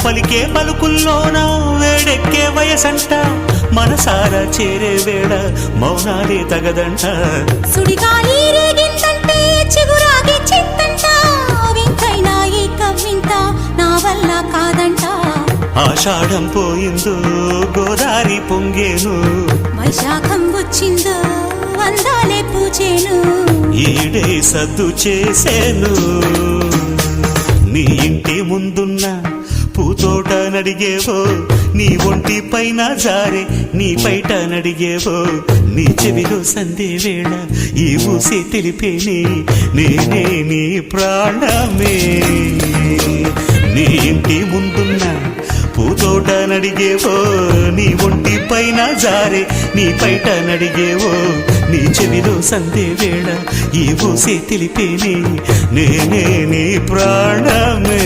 పలికే పలుకుల్లోన వేడెక్కే వయసంట మనసారా చేరే వేళ మౌనాలే తగదంట సుడిగాలి రేగిందంటే చిగురాగే చింతంట వింతైనా ఈ కవ్వింత నా వల్ల కాదంట ఆషాఢం పోయిందో గోదారి పొంగేను వైశాఖం వచ్చిందో వందాలే పూజేను ఈడే సద్దు చేసేను నీ ఇంటి ముందున్న పూతోట నడిగేవో నీ ఒంటి పైన జారే నీ పైట నడిగేవో నీ చెవిలో సందే వేళ ఈ ఊసే తెలిపేనే నేనే నీ ప్రాణమే నీ ఇంటి ముందున్న పూతోట నడిగేవో నీ ఒంటి పైన జారే నీ పైట నడిగేవో నీ చెవిలో సందే వేళ ఈ ఊసే తెలిపేనే నేనే నీ ప్రాణమే